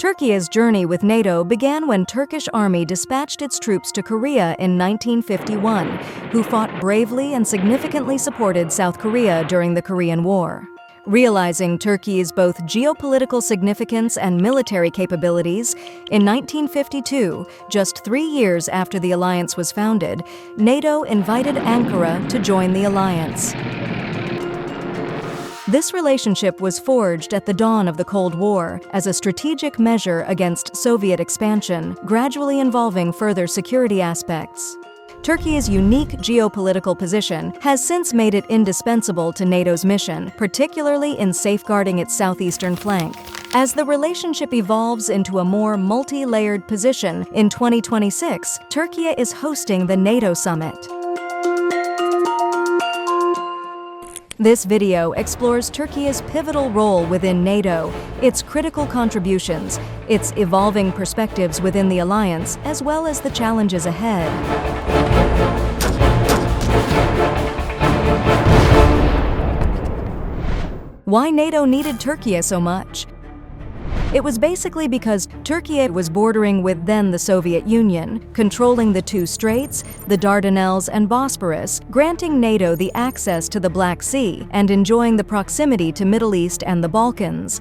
Turkey's journey with NATO began when Turkish army dispatched its troops to Korea in 1951, who fought bravely and significantly supported South Korea during the Korean War. Realizing Turkey's both geopolitical significance and military capabilities, in 1952, just 3 years after the alliance was founded, NATO invited Ankara to join the alliance. This relationship was forged at the dawn of the Cold War as a strategic measure against Soviet expansion, gradually involving further security aspects. Turkey's unique geopolitical position has since made it indispensable to NATO's mission, particularly in safeguarding its southeastern flank. As the relationship evolves into a more multi-layered position, in 2026, Turkey is hosting the NATO summit. This video explores Turkey's pivotal role within NATO, its critical contributions, its evolving perspectives within the alliance, as well as the challenges ahead. Why NATO needed Turkey so much? It was basically because Turkey was bordering with then the Soviet Union, controlling the two straits, the Dardanelles and Bosporus, granting NATO the access to the Black Sea, and enjoying the proximity to Middle East and the Balkans.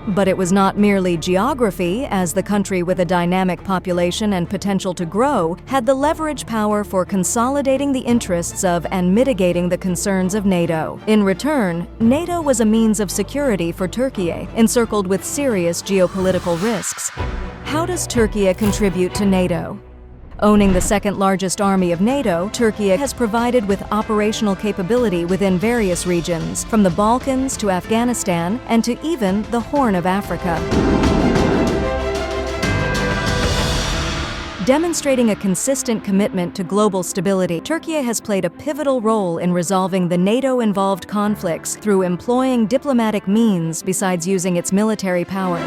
But it was not merely geography, as the country with a dynamic population and potential to grow had the leverage power for consolidating the interests of and mitigating the concerns of NATO. In return, NATO was a means of security for Turkey, encircled with serious geopolitical risks. How does Turkey contribute to NATO? Owning the second-largest army of NATO, Turkey has provided with operational capability within various regions, from the Balkans to Afghanistan and to even the Horn of Africa. Demonstrating a consistent commitment to global stability, Turkey has played a pivotal role in resolving the NATO-involved conflicts through employing diplomatic means besides using its military power.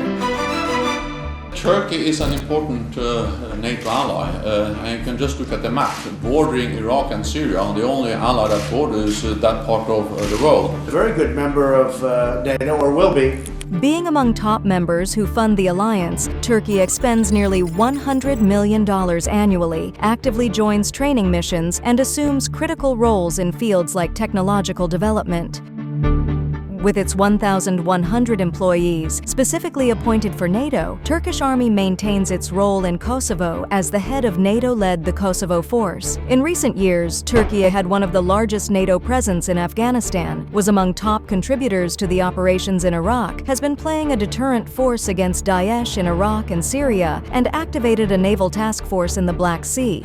Turkey is an important NATO ally, and you can just look at the map. Bordering Iraq and Syria, the only ally that borders that part of the world. A very good member of NATO, or will be. Being among top members who fund the alliance, Turkey expends nearly $100 million annually, actively joins training missions, and assumes critical roles in fields like technological development. With its 1,100 employees, specifically appointed for NATO, Turkish army maintains its role in Kosovo as the head of NATO-led the Kosovo Force. In recent years, Turkey had one of the largest NATO presence in Afghanistan, was among top contributors to the operations in Iraq, has been playing a deterrent force against Daesh in Iraq and Syria, and activated a naval task force in the Black Sea.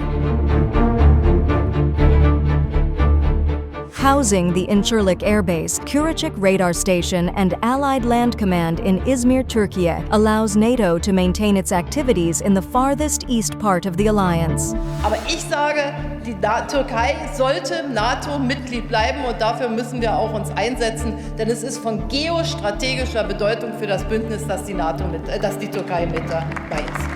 Housing the Incirlik Air Base, Kurichik Radar Station, and Allied Land Command in Izmir, Turkey, allows NATO to maintain its activities in the farthest east part of the alliance. Aber ich sage, die Türkei sollte NATO-Mitglied bleiben und dafür müssen wir auch uns einsetzen, denn es ist von geostrategischer Bedeutung für das Bündnis, dass die Türkei mit dabei ist.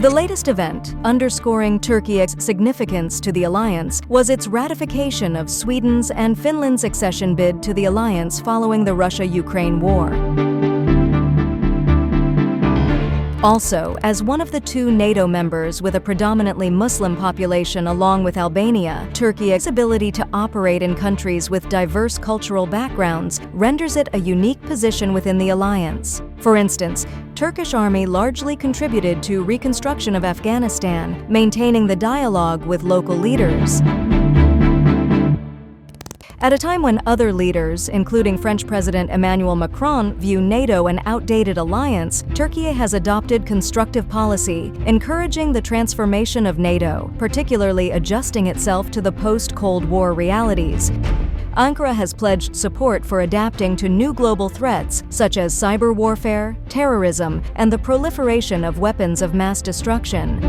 The latest event, underscoring Turkey's significance to the alliance, was its ratification of Sweden's and Finland's accession bid to the alliance following the Russia-Ukraine war. Also, as one of the two NATO members with a predominantly Muslim population along with Albania, Turkey's ability to operate in countries with diverse cultural backgrounds renders it a unique position within the alliance. For instance, Turkish army largely contributed to reconstruction of Afghanistan, maintaining the dialogue with local leaders. At a time when other leaders, including French President Emmanuel Macron, view NATO an outdated alliance, Turkey has adopted constructive policy, encouraging the transformation of NATO, particularly adjusting itself to the post-Cold War realities. Ankara has pledged support for adapting to new global threats, such as cyber warfare, terrorism, and the proliferation of weapons of mass destruction.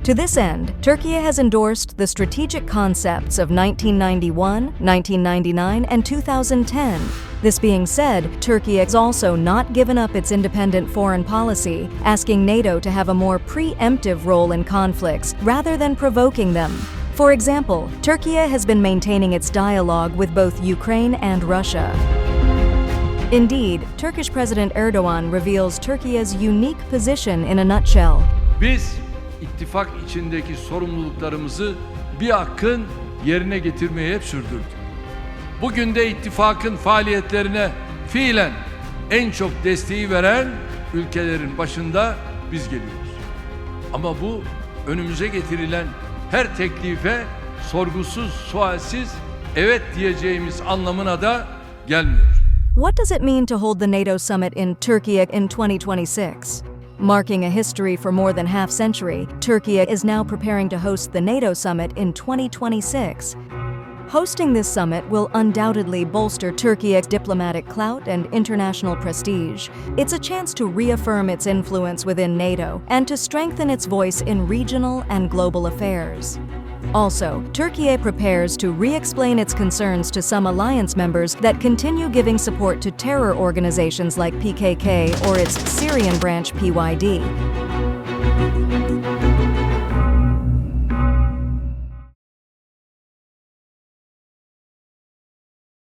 To this end, Turkey has endorsed the strategic concepts of 1991, 1999, and 2010. This being said, Turkey has also not given up its independent foreign policy, asking NATO to have a more preemptive role in conflicts rather than provoking them. For example, Turkey has been maintaining its dialogue with both Ukraine and Russia. Indeed, Turkish President Erdogan reveals Turkey's unique position in a nutshell. Biz ittifak içindeki sorumluluklarımızı bir akın yerine getirmeyi hep sürdürdük. Bugün de ittifakın faaliyetlerine fiilen en çok desteği veren ülkelerin başında biz geliyoruz. Ama bu önümüze getirilen her teklife sorgusuz, sualsiz evet diyeceğimiz anlamına da gelmiyor. What does it mean to hold the NATO summit in Turkey in 2026? Marking a history for more than half century, Turkey is now preparing to host the NATO summit in 2026. Hosting this summit will undoubtedly bolster Turkey's diplomatic clout and international prestige. It's a chance to reaffirm its influence within NATO and to strengthen its voice in regional and global affairs. Also, Turkey prepares to re-explain its concerns to some alliance members that continue giving support to terror organizations like PKK or its Syrian branch PYD.